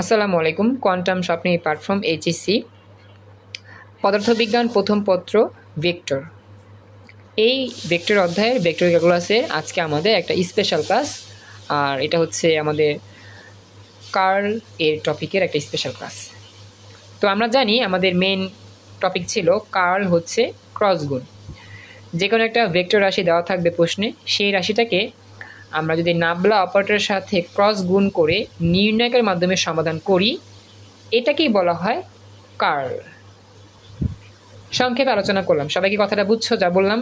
আসসালামু আলাইকুম। কোয়ান্টাম স্বপ্নে প্ল্যাটফর্ম এইচএসসি পদার্থবিজ্ঞান প্রথম পত্র ভেক্টর। এই ভেক্টর অধ্যায়ের ভেক্টর ক্যালকুলাসের আজকে আমাদের একটা স্পেশাল ক্লাস, আর এটা হচ্ছে আমাদের কার্ল এর টপিকের একটা স্পেশাল ক্লাস। তো আমরা জানি আমাদের মেন টপিক ছিল কার্ল হচ্ছে ক্রস গুণ। যে কোনো একটা ভেক্টর রাশি দেওয়া থাকবে প্রশ্নে, সেই রাশিটাকে আমরা যদি নাবলা অপারেটরের সাথে ক্রস গুণ করে নির্ণায়কের মাধ্যমে সমাধান করি, এটাকেই বলা হয় কার্ল। সংক্ষেপে আলোচনা করলাম, সবাই কি কথাটা বুঝছো যা বললাম?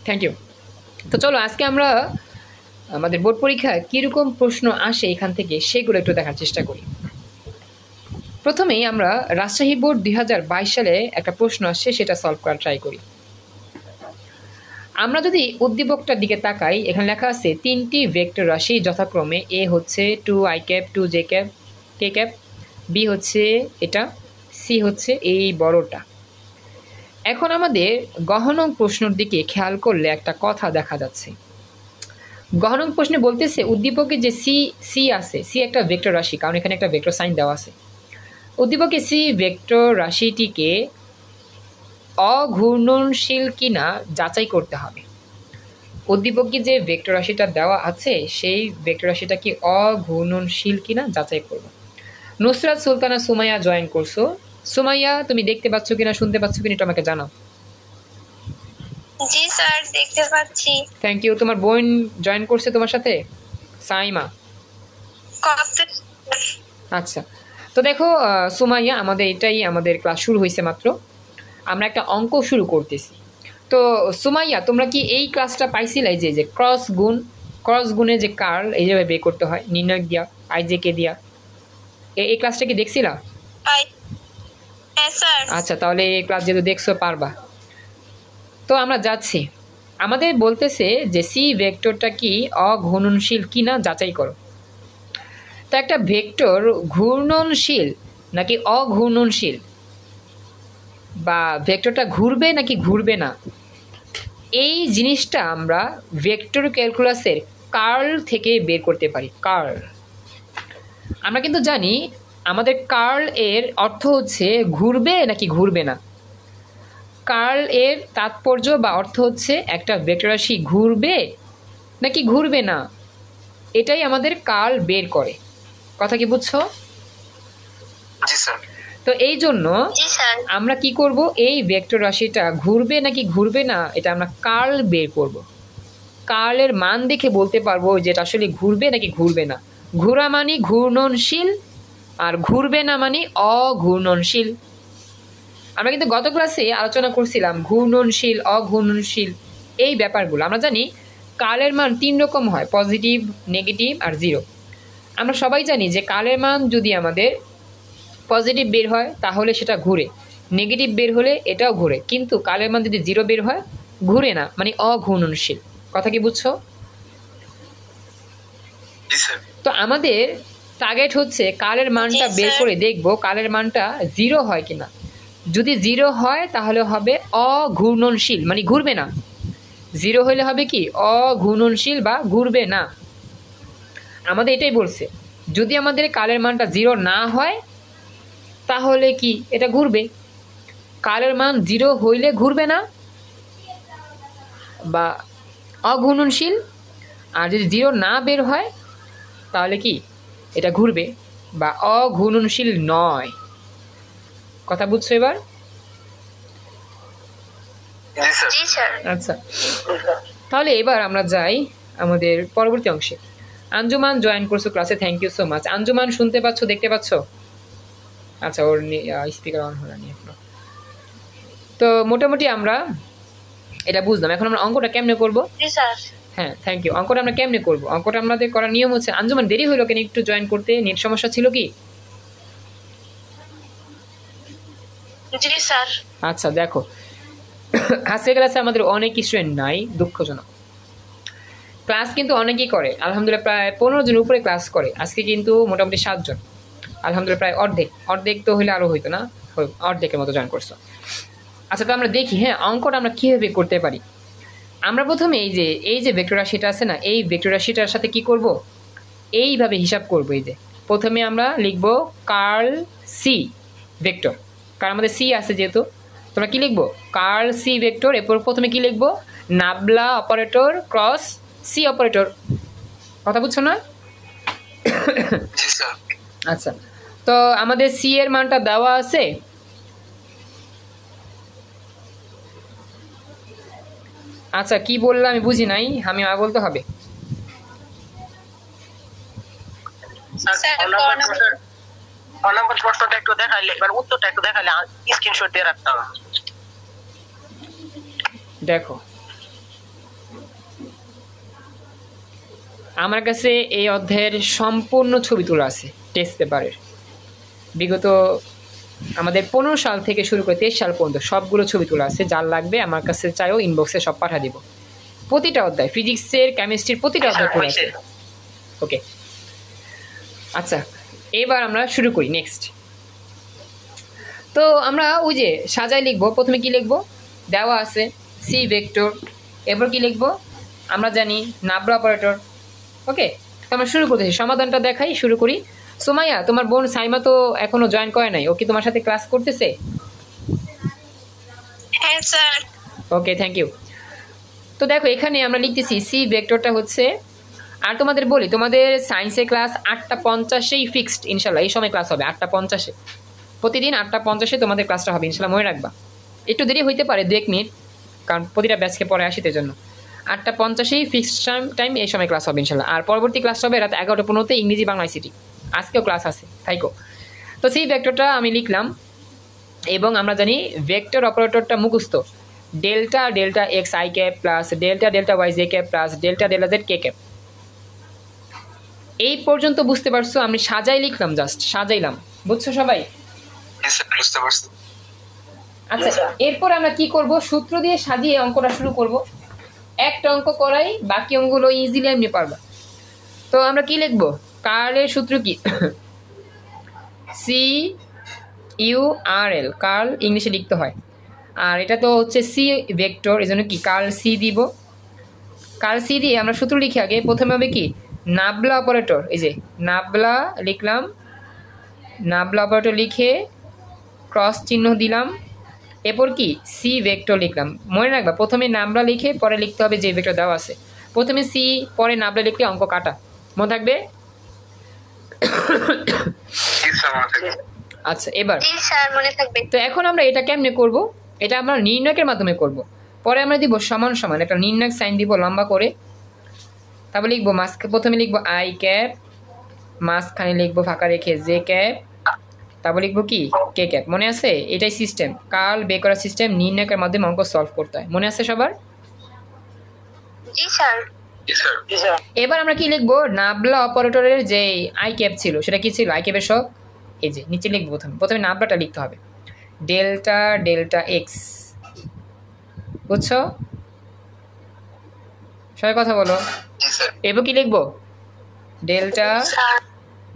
Thank you. তো চলো আজকে আমরা আমাদের বোর্ড পরীক্ষায় কীরকম প্রশ্ন আসে এখান থেকে সেগুলো একটু দেখার চেষ্টা করি। প্রথমেই আমরা রাজশাহী বোর্ড 2022 সালে একটা প্রশ্ন আসছে, সেটা সলভ করার ট্রাই করি। আমরা যদি উদ্দীপকটার দিকে তাকাই, এখানে লেখা আছে তিনটি ভেক্টর রাশি যথাক্রমে এ হচ্ছে 2i ক্যাপ 2j ক্যাপ কে ক্যাপ, বি হচ্ছে এটা, সি হচ্ছে এই বড়টা। এখন আমাদের গহনং প্রশ্নের দিকে খেয়াল করলে একটা কথা দেখা যাচ্ছে। গহনং প্রশ্নে বলতেছে উদ্দীপকে যে সি আছে, সি একটা ভেক্টর রাশি, কারণ এখানে একটা ভেক্টর সাইন দেওয়া আছে। উদ্দীপকে সি ভেক্টর রাশিটিকে অঘূর্ণনশীল কিনা যাচাই করতে হবে। উদ্দীপকে যে ভেক্টর রাশিটা দেওয়া আছে, সেই ভেক্টর রাশিটা কি অঘূর্ণনশীল কিনা যাচাই করব। নুসরাত সুলতানা সুমাইয়া জয়েন করছো। সুমাইয়া, তুমি দেখতে পাচ্ছ কিনা, শুনতে পাচ্ছ কিনা, এটা আমাকে জানাও। জি স্যার, দেখতে পাচ্ছি। Thank you. তোমার বোন জয়েন করছে তোমার সাথে, সাইমা? আচ্ছা, তো দেখো সুমাইয়া, আমাদের ক্লাস শুরু হয়েছে মাত্র, আমরা একটা অঙ্ক শুরু করতেছি। তো সুমাইয়া, তোমরা কি এই ক্লাসটা পাইছিলে, যে ক্রস গুণে যে কার্ল এইভাবে বের করতে হয় নির্ণয় দিয়া, আইজেকে দিয়া? এই ক্লাসটা কি দেখছিলা? আচ্ছা, তাহলে এই ক্লাস যেহেতু দেখছো পারবা। তো আমরা যাচ্ছি, আমাদের বলতেছে যে সি ভেক্টরটা কি অঘূর্ণনশীল কিনা যাচাই করো। তো একটা ভেক্টর ঘূর্ণনশীল নাকি অঘূর্ণনশীল, বা ভেক্টরটা ঘুরবে নাকি ঘুরবে না, এই জিনিসটা আমরা ভেক্টর ক্যালকুলাসের কার্ল থেকে বের করতে পারি। কার্ল আমরা কিন্তু জানি, আমাদের কার্ল এর অর্থ হচ্ছে ঘুরবে নাকি ঘুরবে না। কার্ল এর তাৎপর্য বা অর্থ হচ্ছে একটা ভেক্টর রাশি ঘুরবে নাকি ঘুরবে না, এটাই আমাদের কার্ল বের করে। কথা কি বুঝছো? তো এই জন্য আমরা কি করব, এই ভেক্টর রাশিটা ঘুরবে নাকি ঘুরবে না, এটা আমরা কার্ল বের করব। কার্লের মান দেখে বলতে পারবো যে এটা আসলে ঘুরবে নাকি ঘুরবে না। ঘোরা মানে ঘূর্ণনশীল, আর ঘুরবে না মানে অঘূর্ণনশীল। আমরা কিন্তু গত ক্লাসে আলোচনা করছিলাম ঘূর্ণনশীল অঘূর্ণনশীল এই ব্যাপারগুলো। আমরা জানি কার্লের মান 3 রকম হয়, পজিটিভ, নেগেটিভ আর জিরো। আমরা সবাই জানি যে কার্লের মান যদি আমাদের পজিটিভ বের হয় তাহলে সেটা ঘুরে, নেগেটিভ বের হলে এটাও ঘুরে, কিন্তু কার্লের মান যদি জিরো বের হয় ঘুরে না, মানে অঘূর্ণনশীল। কথা কি বুঝছো? তো আমাদের টার্গেট হচ্ছে কার্লের মানটা বের করে দেখবো কার্লের মানটা জিরো হয় কিনা। যদি জিরো হয় তাহলে হবে অঘূর্ণনশীল, মানে ঘুরবে না। জিরো হলে হবে কি অঘূর্ণনশীল বা ঘুরবে না। আমাদের এটাই বলছে, যদি আমাদের কার্লের মানটা জিরো না হয় তাহলে কি এটা ঘুরবে। কার্লের মান জিরো হইলে ঘুরবে না বা অঘূর্ণনশীল, আর যদি জিরো না বের হয় তাহলে কি এটা ঘুরবে বা অঘূর্ণনশীল নয়। কথা বুঝছো এবার? আচ্ছা, তাহলে এবার আমরা যাই আমাদের পরবর্তী অংশে। আঞ্জুমান জয়েন করছো ক্লাসে, thank you so much. Anjuman, শুনতে পাচ্ছ, দেখতে পাচ্ছ? আচ্ছা, ওর স্পিকার অন হয়নি এখনো। তো মোটামুটি আমরা এটা বুঝলাম। এখন আমরা অঙ্কটা কেমনে করবো? হ্যাঁ, থ্যাংক ইউ। অঙ্কটা আমরা কেমনে করবো? অঙ্কটা আমাদের করার নিয়ম হচ্ছে, আঞ্জুমান দেরি হলো কেন একটু জয়েন করতে? নেট সমস্যা ছিল কি? আচ্ছা, দেখো আজকে ক্লাসে আমাদের অনেক স্টুডেন্ট নাই, দুঃখজনক। ক্লাস কিন্তু অনেকেই করে, আলহামদুলিল্লাহ প্রায় 15 জন উপরে ক্লাস করে। আজকে কিন্তু মোটামুটি 7 জন, আলহামদুলিল্লাহ প্রায় অর্ধেক তো হলে আরও হইতো না, অর্ধেকের মতো জয়েন করছো। আচ্ছা, তো আমরা দেখি হ্যাঁ অঙ্কটা আমরা কীভাবে করতে পারি। আমরা প্রথমে এই যে ভেক্টর রাশিটা আছে না, এই ভেক্টর রাশিটার সাথে কি করব, এইভাবে হিসাব করব। এই যে প্রথমে আমরা লিখব কার্ল সি ভেক্টর, কারণ আমাদের সি আছে যেহেতু, তোমরা কি লিখবো কার্ল সি ভেক্টর। এরপর প্রথমে কি লিখবো নাবলা অপারেটর ক্রস সি অপারেটর। কথা বুঝছো না? আচ্ছা, তো আমাদের সি এর মানটা দেওয়া আছে। আচ্ছা কি বললাম আমি বুঝি নাই, আমি আর বলতে হবে। দেখো আমার কাছে এই অধ্যায়ের সম্পূর্ণ ছবি তোলা আছে টেস্ট পেপারের, বিগত আমাদের 15 সাল থেকে শুরু করে 23 সাল পর্যন্ত সবগুলো ছবি তোলা আছে। যার লাগবে আমার কাছে চাইও ইনবক্সে সব পাঠা দিব। প্রতিটা অধ্যায় ফিজিক্সের কেমিস্ট্রির প্রতিটা অধ্যায় তোলা আছে। ওকে আচ্ছা এবার আমরা শুরু করি নেক্সট। তো আমরা ওই যে সাজায় লিখবো, প্রথমে কি লিখবো দেওয়া আছে সি ভেক্টর, এরপর কি লিখবো আমরা জানি নাবলা অপারেটর। ওকে তো আমরা শুরু করতেছি, সমাধানটা দেখাই, শুরু করি। সুমাইয়া তোমার বোন সাইমা তো এখনো জয়েন করে নাই, ও কি তোমার সাথে ক্লাস করতেছে? হ্যাঁ স্যার। Okay thank you. তো দেখো এখানে আমরা লিখতেছি সি ভেক্টরটা হচ্ছে, আর তোমাদের বলি তোমাদের সায়েন্সের ক্লাস 8:50-এই ফিক্সড ইনশাল্লাহ, এই সময় ক্লাস হবে 8:50-এ, প্রতিদিন 8:50-এ তোমাদের ক্লাসটা হবে ইনশাল্লাহ, মনে রাখবা। একটু দেরি হইতে পারে 2-1 মিনিট, কারণ প্রতিটা ব্যাচকে পরে আসিতে জন্য। 8:50-এই ফিক্সড টাইম এই সময় ক্লাস হবে ইনশাল্লাহ। আর পরবর্তী ক্লাস হবে রাত 11:15-তে ইংরেজি বাংলা আইসিটি, আজকেও ক্লাস আছে তাইকো। তো সেই ভেক্টরটা আমি লিখলাম, এবং আমরা জানি ভেক্টর অপারেটরটা মুখস্থ delta delta x i cap plus delta delta y j cap plus delta delta z k cap. এই পর্যন্ত বুঝতে পারছো? আমি সাজাই লিখলাম, জাস্ট সাজাইলাম, বুঝছো সবাই? আচ্ছা এরপর আমরা কি করব, সূত্র দিয়ে সাজিয়ে অঙ্কটা শুরু করব। একটা অঙ্ক করাই, বাকি অঙ্কগুলো ইজিলি এমনি পারবা। তো আমরা কি লিখবো, কার্লের সূত্র কি C U R L, curl ইংলিশে লিখতে হয়, আর এটা তো হচ্ছে সি ভেক্টর, এই জন্য কি কার্ল সি দিব। কার্ল সি দিয়ে আমরা সূত্র লিখি আগে, প্রথমে হবে কি নাবলা অপারেটর, এই যে নাবলা লিখলাম, নাবলা অপারেটর লিখে ক্রস চিহ্ন দিলাম, এরপর কি সি ভেক্টর লিখলাম। মনে রাখবা প্রথমে নাবলা লিখে পরে লিখতে হবে যে ভেক্টর দেওয়া আছে, প্রথমে সি পরে নাবলা লিখলে অঙ্ক কাটা, মনে থাকবে? আচ্ছা এবার তো এখন আমরা এটা কেমনে করব, এটা আমরা নির্ণয়কের মাধ্যমে করব। পরে আমরা দিব সমান সমান, একটা নির্ণয়ক সাইন দিব লম্বা করে, তারপর লিখবো প্রথমে লিখবো আই ক্যাপ, মাঝখানে লিখবো ফাঁকা রেখে জে ক্যাপ, তারপর লিখবো কি কে ক্যাপ। মনে আছে? এটাই সিস্টেম, কার্ল বের করার সিস্টেম, নির্ণয়কের মাধ্যমে অঙ্ক সলভ করতে হয়, মনে আছে সবার? জি স্যার। এবার আমরা কি লিখবো, নাবলা অপারেটরের যে আই ক্যাপ ছিল সেটা কি ছিল, আই ক্যাপের সব এই যে নিচে লিখবো, প্রথমে নাবলাটা লিখতে হবে ডেল্টা ডেল্টা এক্স, বুঝছো সবাই? কথা বলো। এবার কি লিখবো ডেল্টা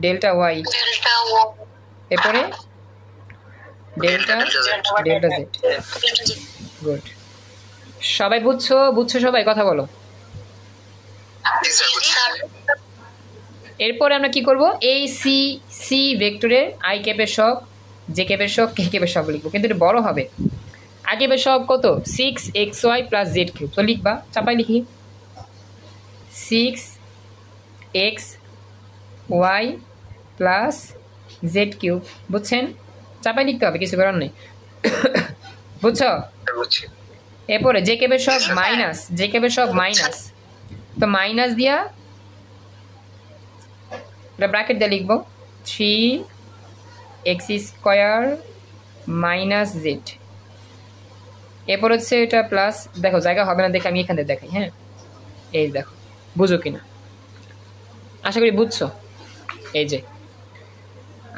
ডেল্টা ওয়াই, এরপরে ডেল্টা ডেল্টা জেড। গুড, সবাই বুঝছো? বুঝছো সবাই? কথা বলো। এরপরে আমরা কি করব, এই সি সি ভেক্টরের আই ক্যাপের সব, জে ক্যাপের সব, কে ক্যাপের সব লিখবো, কিন্তু এটা বড় হবে। আই ক্যাপের সব কত 6xy প্লাস জেড কিউব, তো লিখবা চাপাই লিখি 6xy প্লাস জেড কিউব, বুঝছেন? চাপাই লিখতে হবে, কিছু করার নেই, বুঝছো? এরপরে জে ক্যাপের সব মাইনাস, জে ক্যাপের সব মাইনাস, তো মাইনাস দিয়া ব্র্যাকেট দিয়ে লিখবো 3x² মাইনাস জেড। এরপর হচ্ছে এটা প্লাস, দেখো জায়গা হবে না দেখে আমি এখানে দেখাই, হ্যাঁ এই দেখো, বুঝো কিনা, আশা করি বুঝছো। এই যে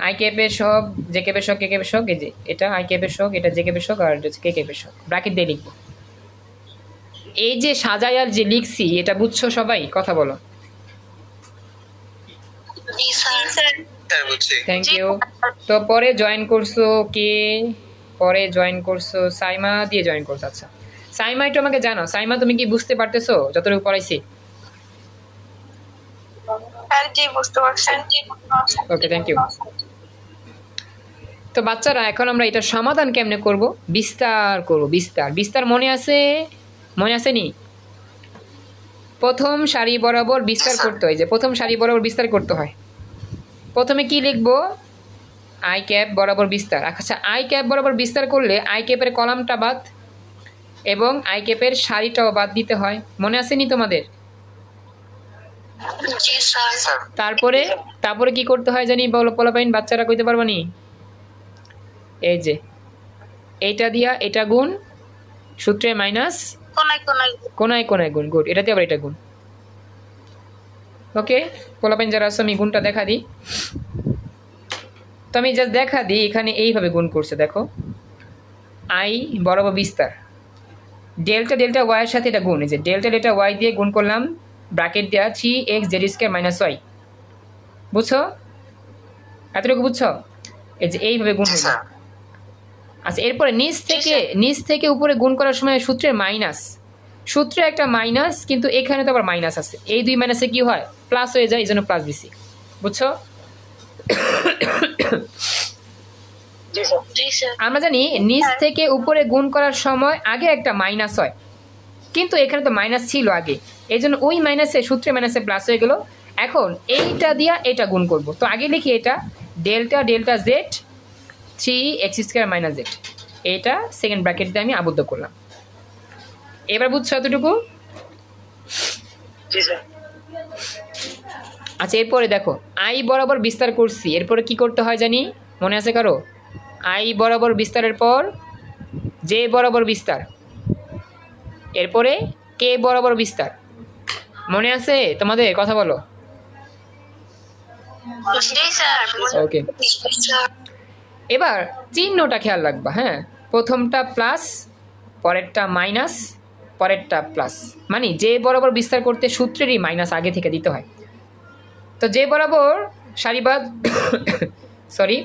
আই ক্যাপের সব, জে ক্যাপের সব, কে ক্যাপের সব, এই যে এটা আই ক্যাপের সব, এটা জে ক্যাপের সব, আর এটা কে ক্যাপের সব, ব্র্যাকেট দিয়ে লিখবো। এই যে সাজাই আর যে লিখছি এটা বুঝছো সবাই? কথা বলো। Thank you. তো পরে জয়েন করছো কে, পরে জয়েন করছো সাইমা দিয়ে জয়েন করছো। আচ্ছা সাইমা একটু আমাকে জানো, সাইমা তুমি কি বুঝতে পারতেছো যতটুকু পড়াইছি? স্যার জি বুঝতে পারছেন। ওকে, থ্যাংক ইউ। তো বাচ্চারা এখন আমরা এটা সমাধান কেমনে করব? বিস্তার করব, বিস্তার। বিস্তার মনে আছে? মনে আছে নি? প্রথম সারি বরাবর বিস্তার করতে হয়, যে প্রথম সারি বরাবর বিস্তার করতে হয়। প্রথমে কি লিখবো? আই ক্যাপ বরাবর বিস্তার। আচ্ছা, আই ক্যাপ বরাবর বিস্তার করলে আই ক্যাপের কলামটা বাদ এবং আই ক্যাপের সারিটাও বাদ দিতে হয়। মনে আসেনি তোমাদের? জি স্যার। তারপরে তারপরে কি করতে হয় জানি বলো পোলাপাইন, বাচ্চারা কইতে পারবা নি? এই যে এইটা দিয়া এটা গুণ, সূত্রে মাইনাস, কোনায় কোনায় কোনায় কোনায় গুণ। গুড, এটাতে আবার এটা গুণ। ওকে পোলাপাইন যারা আছে আমি গুণটা দেখা দিই। তো আমি জাস্ট দেখা দিই, এখানে এইভাবে গুণ করছে দেখো, আই বরাবর বিস্তার, ডেল্টা ডেল্টা ওয়াইয়ের সাথে এটা গুণ। এই যে ডেল্টা ডেল্টা ওয়াই দিয়ে গুণ করলাম, ব্র্যাকেট দেওয়া 3x z square minus Y. বুঝছো? এতটুকু বুঝছো? এই যে এইভাবে গুণ হলো। আচ্ছা, এরপরে নিচ থেকে উপরে গুণ করার সময় সূত্রের মাইনাস, সূত্রে একটা মাইনাস, কিন্তু এখানে তো আবার মাইনাস আছে। এই দুই মাইনাসে কি হয়? প্লাস হয়ে যায়, এই জন্য প্লাস দিছি। বুঝছো? আমরা জানি নিচ থেকে উপরে গুণ করার সময় আগে একটা মাইনাস হয়, কিন্তু এখানে তো মাইনাস ছিল আগে, এই জন্য ওই মাইনাসে সূত্রে মাইনাসে প্লাস হয়ে গেল। এখন এইটা দিয়া এটা গুণ করব। তো আগে লিখি এটা delta delta Z 3x square minus Z, এটা সেকেন্ড ব্র্যাকেট দিয়ে আমি আবদ্ধ করলাম। এবার বুঝছো এতটুকু? আচ্ছা, এরপরে দেখো আই বরাবর বিস্তার করছি, এরপরে কি করতে হয় জানি? মনে আছে কারো? আই বরাবর বিস্তারের পর জে বরাবর বিস্তার, এরপরে কে বরাবর বিস্তার। মনে আছে তোমাদের? কথা বলো। জি স্যার। ওকে, এবার চিহ্নটা খেয়াল রাখবা। হ্যাঁ, প্রথমটা প্লাস, পরেরটা মাইনাস, পরেরটা প্লাস। মানে যে বরাবর বিস্তার করতে সূত্রেরই মাইনাস আগে থেকে দিতে হয়। তো যে বরাবর সারিবাদ সরি,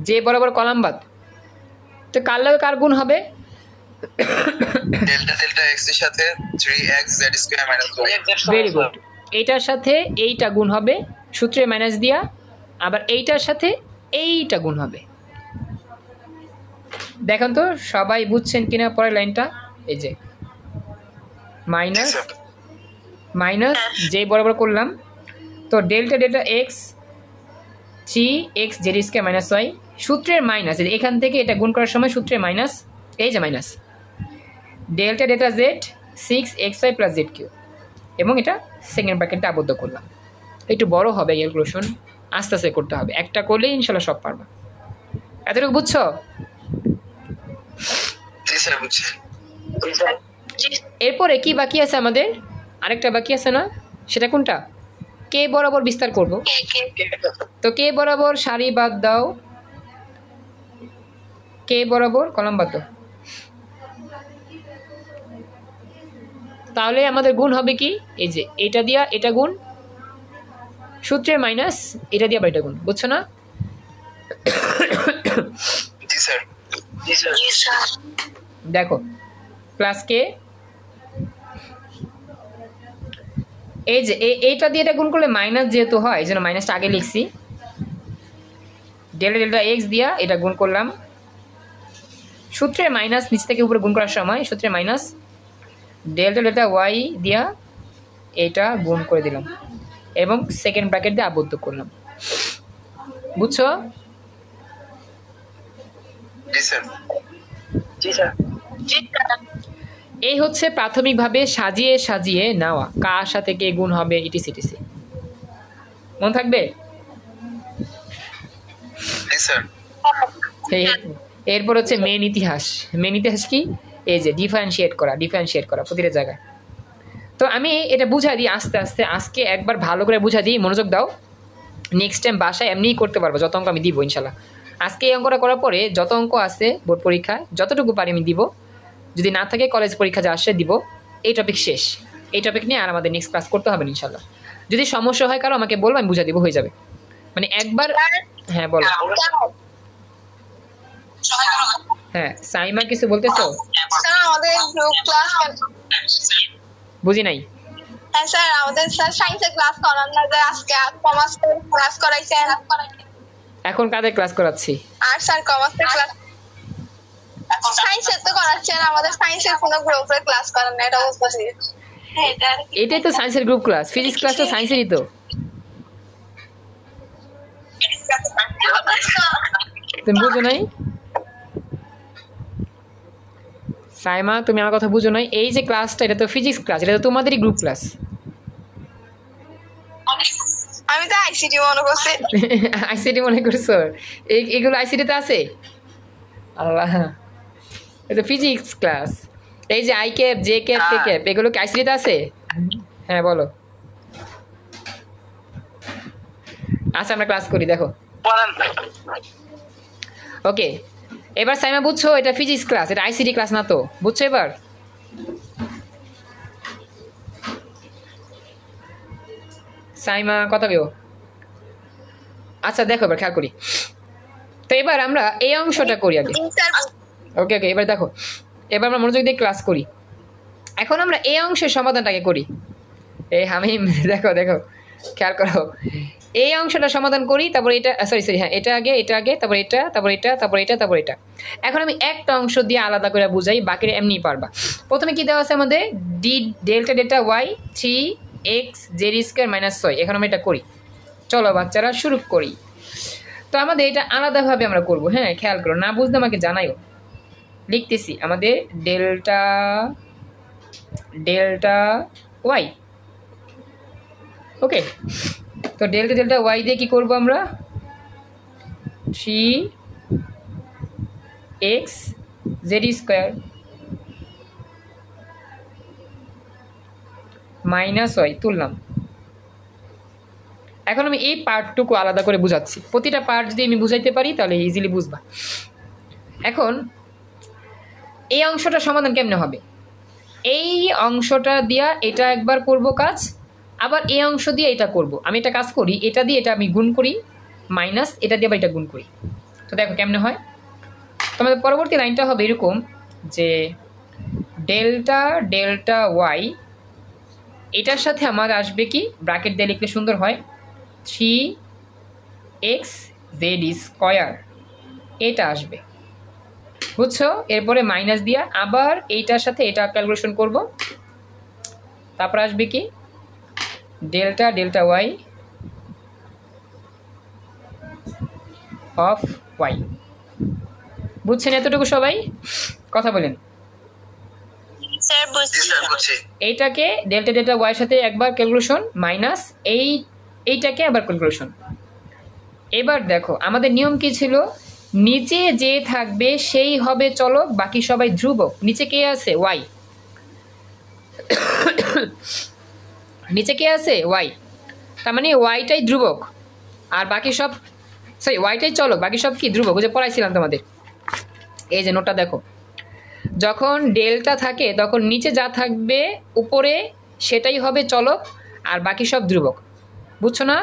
যে বরাবর কলামবাদ, তো কার লাগে কার গুণ হবে? ডেল্টা ডেল্টা এক্স এর সাথে 3x z square minus y। Very good. এইটার সাথে এইটা গুণ হবে সূত্রে মাইনাস দিয়া, আবার এইটার সাথে এইটা গুণ হবে। দেখুন তো সবাই বুঝছেন কিনা পরের লাইনটা? এই যে মাইনাস মাইনাস যে বরাবর করলাম, তো delta delta x 3x z square minus y, সূত্রের মাইনাস, এখান থেকে এটা গুণ করার সময় সূত্রের মাইনাস, এই যে minus delta delta z 6xy plus z q, এবং এটা সেকেন্ড ব্র্যাকেটটা আবদ্ধ করলাম। একটু বড় হবে ক্যালকুলেশন, আস্তে আস্তে করতে হবে, একটা করলেই ইনশাল্লাহ সব পারবা। এতটুকু বুঝছো? জি স্যার বুঝছি। এরপরে কি বাকি আছে আমাদের? আরেকটা বাকি আছে না? সেটা কোনটা? কে বরাবর বিস্তার করব। তো কে বরাবর সারি বাদ দাও, কে বরাবর কলাম বাদ দাও। তাহলে আমাদের গুণ হবে কি? এই যে এটা দিয়া এটা গুণ, সূত্রের মাইনাস, এটা দিয়ে আবার এটা গুণ। বুঝছো না? জি স্যার। জি স্যার। দেখো প্লাস কে, এই যে এইটা দিয়ে এটা গুণ করলে মাইনাস যেহেতু হয়, এই জন্য মাইনাসটা আগে লিখছি। ডেল্টা ডেল্টা এক্স দিয়া এটা গুণ করলাম, সূত্রের মাইনাস নিচ থেকে উপরে গুণ করার সময় সূত্রের মাইনাস, ডেল্টা ডেল্টা ওয়াই দিয়া এটা গুণ করে দিলাম এবং সেকেন্ড ব্র্যাকেট দিয়ে আবদ্ধ করলাম। বুঝছো? জি স্যার। জি স্যার। এই হচ্ছে প্রাথমিকভাবে সাজিয়ে সাজিয়ে নেওয়া, কার সাথে কে গুণ হবে ইটিসি। মনে থাকবে? জি স্যার। এরপর হচ্ছে মেন ইতিহাস। মেন ইতিহাস কি? এই যে ডিফারেন্সিয়েট করা প্রতিটা জায়গায়। তো আমি এটা বুঝাই দিই আস্তে আস্তে, আজকে একবার ভালো করে বুঝাই দিই, মনোযোগ দাও। নেক্সট টাইম বাসায় এমনিই করতে পারবো, যত অঙ্ক আমি দিব ইনশাল্লাহ। আজকে এই অঙ্কটা করার পরে যত অঙ্ক আছে বোর্ড পরীক্ষায় যতটুকু পারি আমি দিব, যদি না থাকে কলেজ পরীক্ষা যা আসে দিব। এই টপিক শেষ, এই টপিক নিয়ে আর আমাদের নেক্সট ক্লাস করতে হবে ইনশাল্লাহ। যদি সমস্যা হয় কারো আমাকে বলবো, আমি বুঝা দিব, হয়ে যাবে। মানে একবার। হ্যাঁ বলো। হ্যাঁ সাইমা কিছু বলতেছো? স্যার আমাদের গ্রুপ ক্লাস বুঝি নাই। হ্যাঁ স্যার আমাদের স্যার সায়েন্সের ক্লাস করান না যে আজকে কমার্স ক্লাস করাইছেন এখন কাদের ক্লাস করাচ্ছি? আর স্যার কমার্সের ক্লাস সায়েন্সের তো করাচ্ছেন আমাদের সায়েন্সের কোনো গ্রুপের ক্লাস করান না এটা বুঝতেছি এটাই তো সায়েন্সের গ্রুপ ক্লাস, ফিজিক্স ক্লাস তো সায়েন্সেরই তো। তুমি বুঝো নাই সাইমা, তুমি আমার কথা বুঝো নাই। এই যে ক্লাসটা এটা তো ফিজিক্স ক্লাস, এটা তো তোমাদেরই গ্রুপ ক্লাস। আমি তো আইসিটি মনে করছি আইসিটি মনে করছো? এগুলো আইসিটিতে আছে? আল্লাহ, এটা ফিজিক্স ক্লাস। এই যে I cap, J cap, K cap, এগুলো কি আইসিটিতে আছে? হ্যাঁ বলো। আচ্ছা আমরা ক্লাস করি, দেখো। ওকে, এবার সাইমা বুঝছো এটা ফিজিক্স ক্লাস, এটা আইসিটি ক্লাস না তো, বুঝছো এবার? সাইমা কথা কেউ? আচ্ছা দেখো এবার খেয়াল করি। তো এবার আমরা এই অংশটা করি আগে। ওকে ওকে, এবার দেখো, এবার আমরা মনোযোগ দিয়ে ক্লাস করি। এখন আমরা এই অংশের সমাধানটাকে করি। এই হামিম দেখো দেখো খেয়াল করো, এই অংশটা সমাধান করি, তারপর এটা, সরি সরি, হ্যাঁ এটা আগে, এটা আগে, তারপর এটা, তারপর এটা, তারপর এটা, তারপর এটা। এখন আমি একটা অংশ দিয়ে আলাদা করে বুঝাই, বাকিটা এমনি পারবা। প্রথমে কি দেওয়া আছে আমাদের? D delta delta y 3x z square minus 6। এখন আমরা এটা করি, চলো বাচ্চারা শুরু করি। তো আমাদের এটা আলাদাভাবে আমরা করব, হ্যাঁ খেয়াল করো, না বুঝলে আমাকে জানাইও। লিখতেছি আমাদের ডেল্টা ডেল্টা ওয়াই। ওকে, তো ডেল্টা ডেল্টা ওয়াই দিয়ে কি করব আমরা? 3x z square minus Y তুললাম। এখন আমি এই পার্টটুকু আলাদা করে বুঝাচ্ছি। প্রতিটা পার্ট যদি আমি বুঝাইতে পারি তাহলে ইজিলি বুঝবা। এখন এই অংশটা সমাধান কেমনে হবে? এই অংশটা দিয়া এটা একবার করব কাজ, আবার এই অংশ দিয়ে এটা করব। আমি এটা কাজ করি, এটা দিয়ে এটা আমি গুণ করি, মাইনাস এটা দিয়ে আবার এটা গুণ করি। তো দেখো কেমনে হয়। তোমাদের পরবর্তী লাইনটা হবে এরকম যে ডেল্টা ডেল্টা ওয়াই, এটার সাথে আমার আসবে কি, ব্র্যাকেট দিয়ে লিখলে সুন্দর হয়, 3x জেড স্কোয়ার, এটা আসবে, বুঝছো? এরপরে মাইনাস দিয়া আবার এইটার সাথে এটা ক্যালকুলেশন করব, তারপর আসবে কি delta delta y of y. বুঝছেন এতটুকু সবাই? কথা বলেন। এইটাকে ডেল্টা ডেল্টা ওয়াইয়ের সাথে একবার ক্যালকুলেশন, মাইনাস এইটাকে আবার ক্যালকুলেশন। এবার দেখো আমাদের নিয়ম কি ছিল? নিচে যে থাকবে সেই হবে চলক, বাকি সবাই ধ্রুবক। নিচে কে আছে? ওয়াই। নিচে কে আছে? ওয়াই। তার মানে ওয়াইটাই ধ্রুবক আর বাকি সব, সরি ওয়াইটাই চলক, বাকি সব কি ধ্রুবক। ওই যে পড়াইছিলাম তোমাদের, এই যে নোটটা দেখো, যখন ডেল্টা থাকে তখন নিচে যা থাকবে উপরে সেটাই হবে চলক আর বাকি সব ধ্রুবক। বুঝছো না?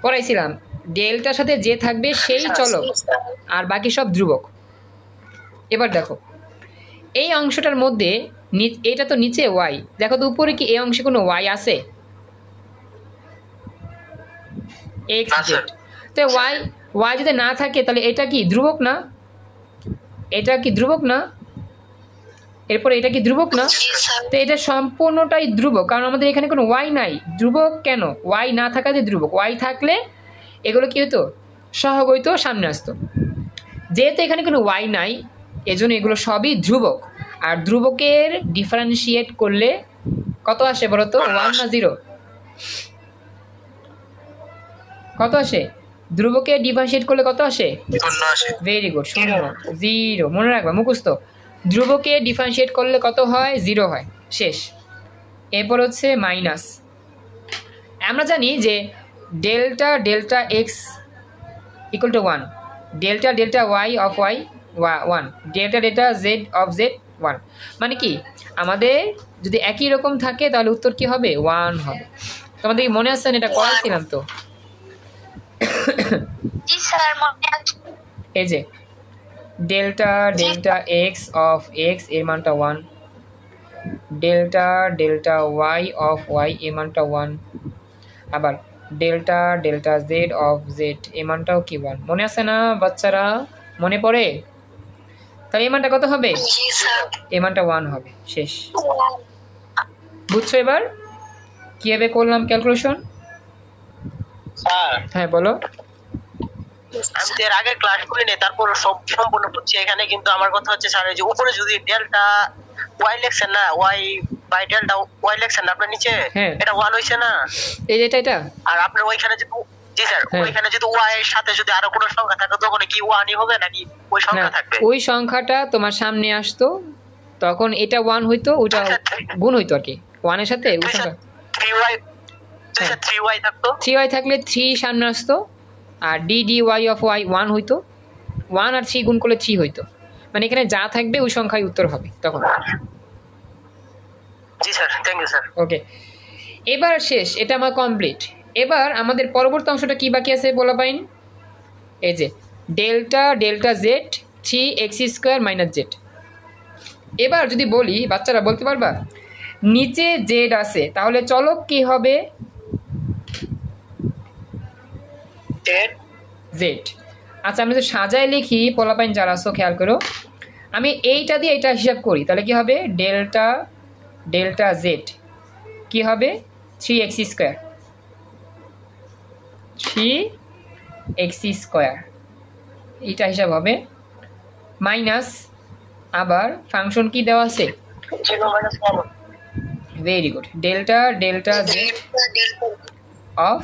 পড়াইছিলাম, ডেল্টার সাথে যে থাকবে সেই চলক আর বাকি সব ধ্রুবক। এবার দেখো এই অংশটার মধ্যে, এটা তো নিচে ওয়াই, দেখো তো উপরে কি এই অংশে কোনো ওয়াই আছে? X Z. তো ওয়াই যদি না থাকে তাহলে এটা কি ধ্রুবক না? এটা কি ধ্রুবক না? এরপরে এটা কি ধ্রুবক না? তো এটা সম্পূর্ণটাই ধ্রুবক, কারণ আমাদের এখানে কোনো ওয়াই নাই। ধ্রুবক কেন? ওয়াই না থাকাতে ধ্রুবক, ওয়াই থাকলে এগুলো কি হতো? সহগ হইতো, সামনে আসতো। যেহেতু এখানে কোনো ওয়াই নাই এজন্য এগুলো সবই ধ্রুবক। আর ধ্রুবকের ডিফারেন্সিয়েট করলে কত আসে বলো তো? 1 না 0? কত আসে? ধ্রুবকে ডিফারেন্সিয়েট করলে কত আসে? ভেরি গুড, 0 মনে রাখবা, মুখস্থ। ধ্রুবকে ডিফারেন্সিয়েট করলে কত হয়? 0 হয়, শেষ। এরপর হচ্ছে মাইনাস। আমরা জানি যে delta delta x equal to 1, delta delta y of Y 1, delta delta Z of z 1। মানে কি আমাদের যদি একই রকম থাকে তাহলে উত্তর কি হবে? 1 হবে। তোমাদের কি মনে আছে? এটা করাইছিলাম তো। এই যে delta delta x of x এর মানটা 1, delta delta y of y এর মানটা 1, আবার delta delta Z of z এর মানটাও কি 1। মনে আছে না বাচ্চারা? মনে পড়ে? তাহলে এই মানটা কত হবে? জি স্যার। এই মানটা 1 হবে। শেষ। বুঝছো এবার কিভাবে করলাম ক্যালকুলেশন? স্যার হ্যাঁ বলো। আমি তো এর আগে ক্লাস করিনি, তারপর সব সম্পূর্ণ বুঝছি। এখানে কিন্তু আমার কথা হচ্ছে স্যার, এই যে উপরে যদি ডেল্টা ওয়াই লেখছেন না, ওয়াই বাই ডেল্টা ওয়াই লেখছেন না আপনার নিচে, হ্যাঁ। এটা 1 হইছে না? এই যেটা এটা আর আপনার ওইখানে যদি, জি স্যার, হ্যাঁ। ওইখানে যদি ওয়াই এর সাথে যদি আরো কোনো সংখ্যা থাকে তখন কি 1ই হবে নাকি ওই না, সংখ্যা থাকবে? ওই সংখ্যাটা তোমার সামনে আসতো, তখন এটা 1 হইতো, ওইটা গুণ হইতো আর কি 1 এর সাথে ওই সংখ্যা। 3y, হ্যাঁ। 3y থাকতো। 3y থাকলে 3 সামনে আসতো, আর D D Y of Y 1 হইতো, 1 আর 3 গুণ করলে 3 হইতো। মানে এখানে যা থাকবে ওই সংখ্যায় উত্তর হবে তখন। জি স্যার, থ্যাংক ইউ স্যার। ওকে, এবার শেষ, এটা আমার কমপ্লিট। এবার আমাদের পরবর্তী অংশটা কি বাকি আছে বলা পাইন? এই যে delta delta Z 3x² minus Z. এবার যদি বলি, বাচ্চারা বলতে পারবা নিচে জেড আছে, তাহলে চলক কি হবে? জেড। আচ্ছা আমি যদি সাজায় লিখি, পোলাপাইন যারা আছো খেয়াল করো, আমি এইটা দিয়ে এটা হিসাব করি, তাহলে কি হবে? ডেল্টা ডেল্টা জেড কি হবে? 3x², 3x², এইটা হিসাব হবে মাইনাস, আবার ফাংশন কি দেওয়া আছে? 0 minus 1। Very good, delta delta Z of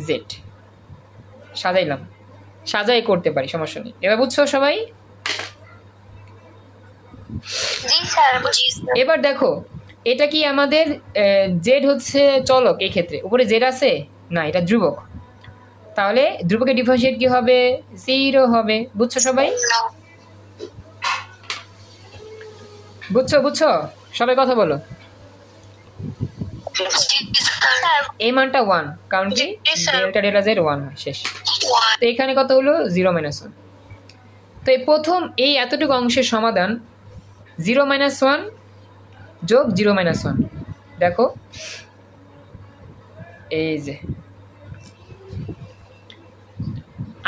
Z. সাজাইলাম, সাজাই করতে পারি, সমস্যা নেই। এবার বুঝছো সবাই? জি স্যার, বুঝি স্যার। এবার দেখো, এটা কি আমাদের জেড হচ্ছে চলক, এই ক্ষেত্রে উপরে জেড আছে না, এটা ধ্রুবক, তাহলে ধ্রুবকের ডিফারেন্সিয়েট কি হবে? 0 হবে। বুঝছো সবাই? বুঝছো বুঝছো সবাই কথা বলো। জি স্যার। এই মানটা 1, কারণ কি জি, স্যার। ডেল্টা ডেল্টা জেড 1 হয়। শেষ। তো এখানে কত হলো? 0 - 1। তো এই প্রথম এই এতটুকু অংশের সমাধান 0 - 1 যোগ 0 - 1। দেখো এই যে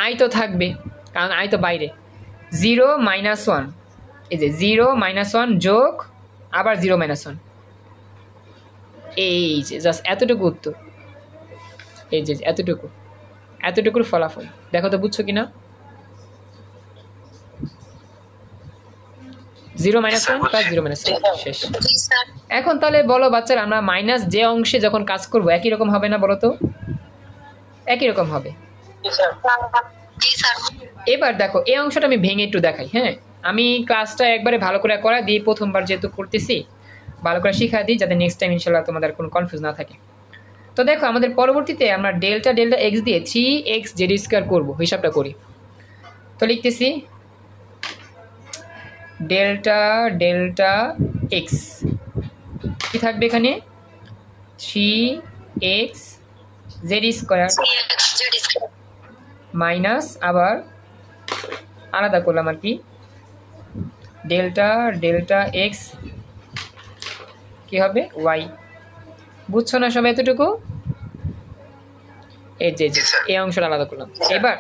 আই তো থাকবে, কারণ আই তো বাইরে। 0 - 1, এই যে 0 - 1 যোগ আবার 0 - 1, এই যে জাস্ট এতটুকু উত্তর। এই যে এতটুকু, এতটুকুর ফলাফল। দেখো তো বুঝছো কিনা? 0 - 1 প্লাস 0 - 1 শেষ। জি স্যার। এখন তাহলে বলো বাচ্চারা, আমরা মাইনাস যে অংশে যখন কাজ করব একই রকম হবে না? বলো তো, একই রকম হবে। জি স্যার। জি স্যার। এবার দেখো এই অংশটা আমি ভেঙে একটু দেখাই। হ্যাঁ, আমি ক্লাসটা একবারে ভালো করে করা দিই, প্রথমবার যেহেতু করতেছি ভালো করে শিখা দিই, যাতে নেক্সট টাইম ইনশাল্লাহ তোমাদের কোনো কনফিউজ না থাকে। তো দেখো আমাদের পরবর্তীতে আমরা ডেল্টা ডেল্টা এক্স দিয়ে 3x² করবো, হিসাবটা করি। তো লিখতেছি ডেল্টা ডেল্টা এক্স কি থাকবে এখানে? 3x² মাইনাস, আবার আলাদা করলাম আর কি, ডেল্টা ডেল্টা এক্স কি হবে? ওয়াই। বুঝছো না সবাই এতটুকু? এই যে এই অংশটা আলাদা করলাম। এবার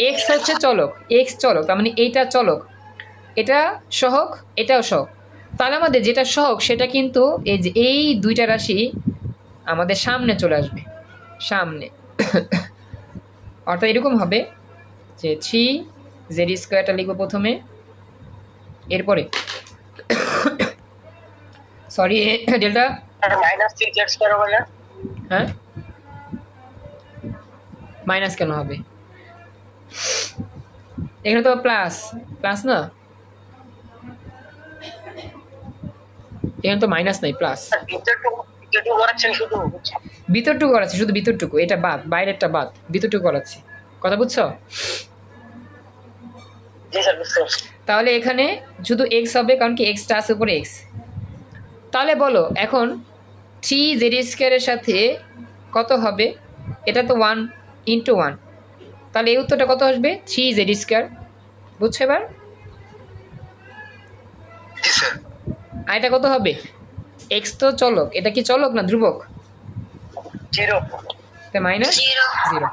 এক্স হচ্ছে চলক, এক্স চলক, তার মানে এইটা চলক, এটা সহগ, এটাও সহগ। তাহলে আমাদের যেটা সহগ সেটা কিন্তু এই যে এই দুইটা রাশি আমাদের সামনে চলে আসবে, সামনে। অর্থাৎ এরকম হবে যে 3z² লিখবো প্রথমে, এরপরে সরি ডেল্টা মাইনাস 3z² হবে না? হ্যাঁ, মাইনাস কেন হবে? এখানে তো প্লাস, প্লাস না, এখানে তো মাইনাস নাই, প্লাস। ভিতরটুকু করাচ্ছেন শুধু? ভিতরটুকু করাচ্ছি, শুধু ভিতরটুকু, এটা বাদ, বাইরেরটা বাদ, ভিতরটুকু করাচ্ছি। কথা বুঝছো? জি স্যার, বুঝতে পারছি। তাহলে এখানে শুধু এক্স হবে, কারণ কি এক্সটা আছে উপরে এক্স। তাহলে বলো এখন 3z² এর সাথে কত হবে? এটা তো 1 × 1, তাহলে এই উত্তরটা কত আসবে? 3z²। বুঝছো এবার? আর এটা কত হবে? এক্স তো চলক, এটা কি চলক না ধ্রুবক? 0 মাইনাস 0,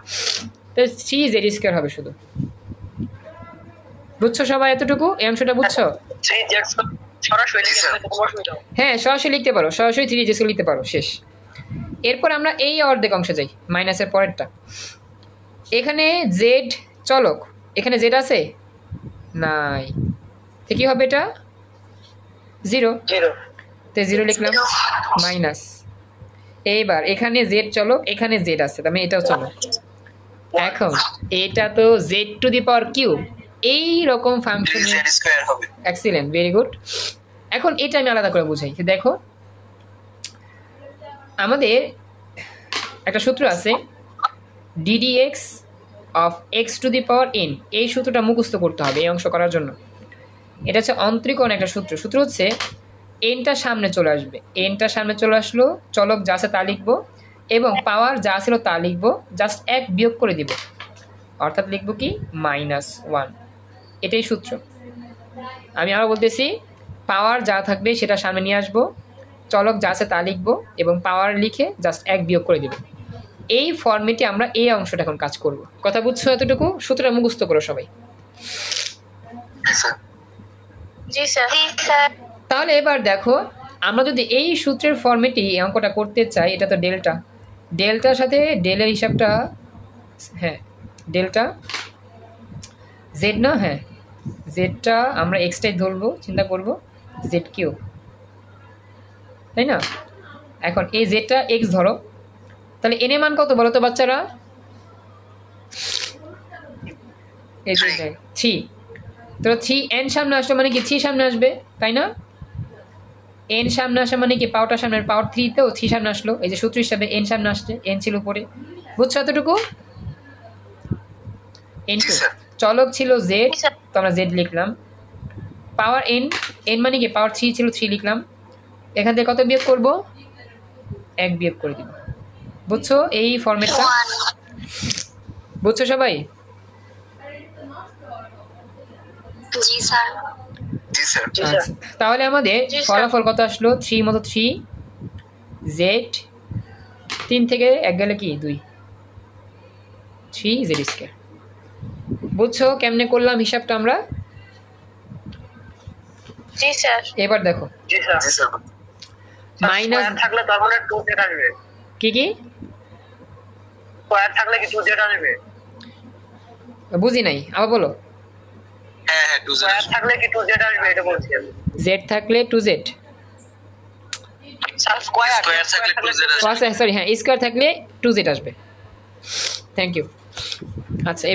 তো থ্রি জেড স্কোয়ার হবে শুধু। বুঝছো সবাই এতটুকু? এই অংশটা বুঝছো? 3z সরাসরি লিখে দিলে কোনো অসুবিধা হবে না। হ্যাঁ সরাসরি লিখতে পারো, সরাসরি থ্রি জেড লিখতে পারো, শেষ। এরপর আমরা এই অর্ধেক অংশে যাই, মাইনাসের পরেরটা। এখানে জেড চলক, এখানে জেড আছে নাই, তো কি হবে এটা? 0, 0 তো 0 লিখলাম মাইনাস। এইবার এখানে জেড চলক, এখানে জেড আছে, তার মানে এটাও চলক। এখন এটা তো Z to the power cube, এই রকম ফাংশন। জেড স্কয়ার হবে। Excellent, very good. এখন এটা আমি আলাদা করে বুঝাই। দেখো আমাদের একটা সূত্র আছে ddx of x to the power n, এই সূত্রটা মুখস্থ করতে হবে এই অংশ করার জন্য। এটা হচ্ছে অন্তরীকরণ একটা সূত্র। সূত্র হচ্ছে এনটা সামনে চলে আসবে, এনটা সামনে চলে আসলো, চলক যা আছে তা লিখবো এবং পাওয়ার যা ছিল তা লিখবো, জাস্ট 1 বিয়োগ করে দিব, অর্থাৎ লিখবো কি -1। এটাই সূত্র। আমি আরও বলতেছি, পাওয়ার যা থাকবে সেটা সামনে নিয়ে আসবো, চলক যা আছে তা লিখবো এবং পাওয়ার লিখে জাস্ট 1 বিয়োগ করে দিব। এই ফর্মেটে আমরা এই অংশটা এখন কাজ করব। কথা বুঝছো এতটুকু? সূত্রটা মুখস্থ করো সবাই। জি স্যার। তাহলে এবার দেখো, আমরা যদি এই সূত্রের ফর্মেটে এই অঙ্কটা করতে চাই, এটা তো ডেল্টা, ডেল্টার সাথে ডেলের হিসাবটা, হ্যাঁ ডেল্টা জেড না, হ্যাঁ জেডটা আমরা এক্সটাই ধরবো, চিন্তা করবো জেড কিউ, তাই না? এখন এই জেডটা এক্স ধরো, তাহলে এন এর মান কত বলো তো বাচ্চারা? এই যে 3, তো 3 এন সামনে আসলে মানে কি 3 সামনে আসবে, তাই না? এন সামনে আসা মানে কি পাওয়ারটা সামনে, পাওয়ার 3 তেও 3 সামনে আসলো, এই যে সূত্র হিসাবে এন সামনে আসছে, এন ছিল উপরে। বুঝছো এতটুকু? এন টু চলক ছিল জেড, তো আমরা জেড লিখলাম। পাওয়ার এন, এন মানে কি পাওয়ার 3 ছিল, 3 লিখলাম। এখান থেকে কত বিয়োগ করব? 1 বিয়োগ করে দিব। বুঝছো এই ফরম্যাটটা? বুঝছো সবাই? জি স্যার। জি স্যার। আচ্ছা, তাহলে আমাদের ফলাফল কত আসলো? 3 মতো 3 জেড, 3 থেকে 1 গেলে কি 2, 3 জেড স্কয়ার। বুঝছো কেমনে করলাম হিসাবটা আমরা? জি স্যার। এবার দেখো জি স্যার। জি স্যার। মাইনাস থাকলে তার মানে 2z আসবে। কি কি স্কয়ার থাকলে কি 2z আসবে? বুঝি নাই, আবার বলো। হ্যাঁ হ্যাঁ 2 স্কয়ার থাকলে কি 2z আসবে এটা বলছি আমি। জেড থাকলে 2z, স্যার স্কয়ার থাকলে 2z আচ্ছা সরি, হ্যাঁ স্কয়ার থাকলে 2z আসবে। Thank you. আচ্ছা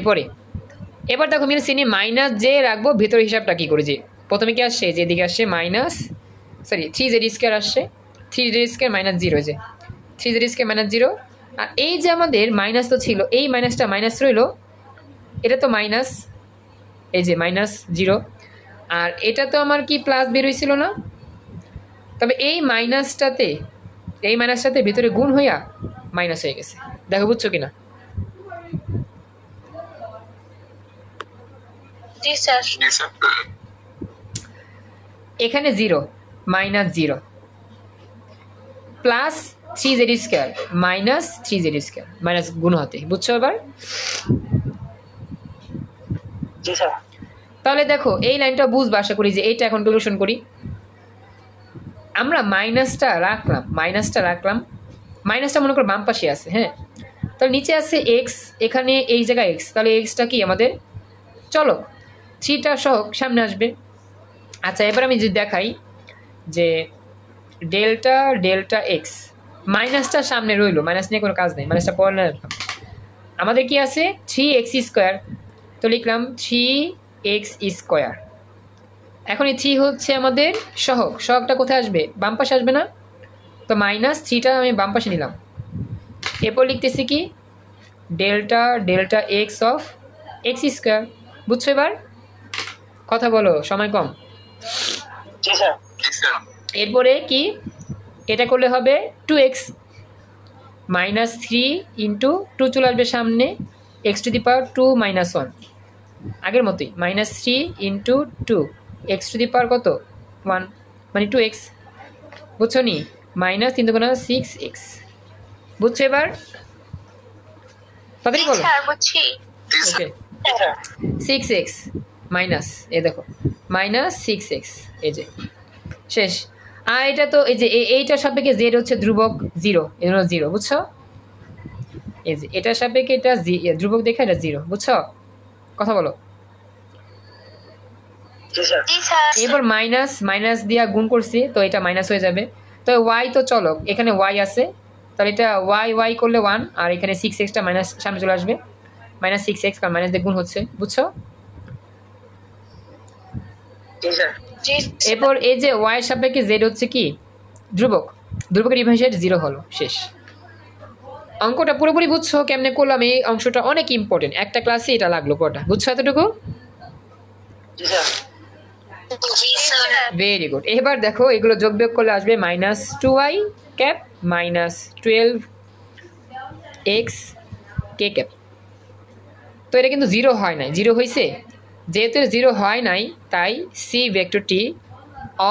এবার দেখো মিলে চিনি মাইনাস জে রাখবো, ভেতর হিসাবটা কি করে? যে প্রথমে কি আসছে, যেদিকে আসছে মাইনাস, সরি 3z স্কয়ার আসছে, 3z স্কয়ার মাইনাস 0, যে 3z স্কয়ার মাইনাস 0। আর এই যে আমাদের মাইনাস তো ছিল, এই মাইনাসটা মাইনাস রইলো, এটা তো মাইনাস, এই যে -0, আর এটা তো আমার কি প্লাস বের হয়েছিল না? তবে এই মাইনাসটাতে ভিতরে গুণ হইয়া মাইনাস হয়ে গেছে। দেখো বুঝছো কিনা? জি স্যার। জি স্যার। এখানে 0 -0 plus 3z square minus 3z square, minus গুণ হতে, বুঝছো এবার? জি স্যার। তাহলে দেখো এই লাইনটা বুঝবা আশা করি, যে এইটা এখন ক্যালকুলেশন করি। আমরা মাইনাসটা রাখলাম, মাইনাসটা মনে করো বাম পাশে আছে, হ্যাঁ। তাহলে নিচে আছে এক্স, এখানে এই জায়গায় এক্স, তাহলে এক্সটা কি আমাদের চলক, 3টা সহগ সামনে আসবে। আচ্ছা এবার আমি যদি দেখাই যে ডেল্টা এক্স, মাইনাসটা সামনে রইলো, মাইনাস নিয়ে কোনো কাজ নেই, মাইনাসটা পরে না রাখলাম। আমাদের কি আছে 3x স্কোয়ার, তো লিখলাম 3x স্কোয়ার। এখন এই 3 হচ্ছে আমাদের সহগটা কোথায় আসবে? বাম পাশে আসবে না? তো -3টা আমি বাম পাশে নিলাম। এরপর লিখতেছি কি delta x of x square. বুঝছো এবার? কথা বলো, সময় কম। জি স্যার। জি স্যার। এরপরে কি এটা করলে হবে 2x, -3 ইন্টু 2 চলে আসবে সামনে, x টু দি পাওয়ার 2 - 1, আগের মতোই -3 ইন্টু 2 x টু দি পাওয়ার কত 1, মানে 2x, বুঝছো নি? মাইনাস 3 দুগুণা 6x, বুঝছো এবার? তাড়াতাড়ি বলো। স্যার বুঝছি। জি স্যার। ওকে, 6x মাইনাস, এই দেখো মাইনাস 6x, এই যে শেষ। আর এটা তো এই যে এইটার সাপেক্ষে জেড হচ্ছে ধ্রুবক 0, এর জন্য 0, বুঝছো? এই যে এটার সাপেক্ষে এটা ধ্রুবক দেখে এটা 0, বুঝছো? কথা বলো। জি স্যার। এবার মাইনাস মাইনাস দিয়া গুণ করছি, তো এটা মাইনাস হয়ে যাবে। তো ওয়াই তো চলো, এখানে ওয়াই আছে, তাহলে এটা ওয়াই ওয়াই করলে 1, আর এখানে 6xটা মাইনাস সামনে চলে আসবে, মাইনাস 6x, কারণ মাইনাস দিয়ে গুণ হচ্ছে, বুঝছো? জি এরপর এই যে ওয়াই এর সাপেক্ষে জেড হচ্ছে কি ধ্রুবক, ধ্রুবকের ডিফারেন্সিয়েট 0 হলো, শেষ। অঙ্কটা পুরোপুরি বুঝছো কেমনে করলাম? এই অংশটা অনেক ইম্পর্টেন্ট, একটা ক্লাসে এটা লাগলো কটা, বুঝছো এতটুকু? জি স্যার। Very good. এবার দেখো এগুলো যোগ বিয়োগ করলে আসবে minus 2y cap minus 12x কে ক্যাপ। তো এটা কিন্তু 0 হয় নাই, 0 হয়েছে, যেহেতু 0 হয় নাই তাই সি ভেক্টরটি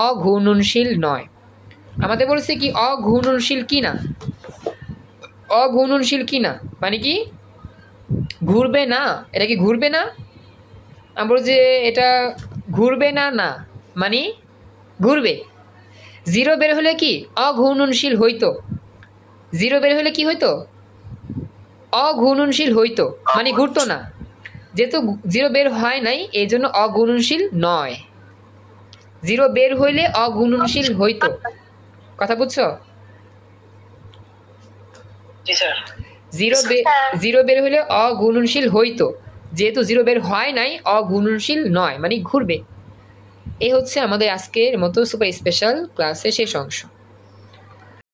অঘূর্ণনশীল নয়। আমাদের বলছে কি অঘূর্ণনশীল কি না, অঘূর্ণনশীল কি না মানে কি ঘুরবে না, এটা কি ঘুরবে না? আমরা বলছি যে এটা ঘুরবে না, না মানে ঘুরবে। 0 বের হলে কি অঘূর্ণনশীল হইতো, 0 বের হলে কি হইতো অঘূর্ণনশীল হইতো, মানে ঘুরতো না। যেহেতু 0 বের হয় নাই এই জন্য অঘূর্ণনশীল নয়, 0 বের হইলে অঘূর্ণনশীল হইতো, কথা বুঝছো? 0 বের হইলে অঘূর্ণনশীল হইতো, যেহেতু 0 বের হয় নাই অঘূর্ণনশীল নয় মানে ঘুরবে। এই হচ্ছে আমাদের আজকের মতো সুপার স্পেশাল ক্লাসের শেষ অংশ।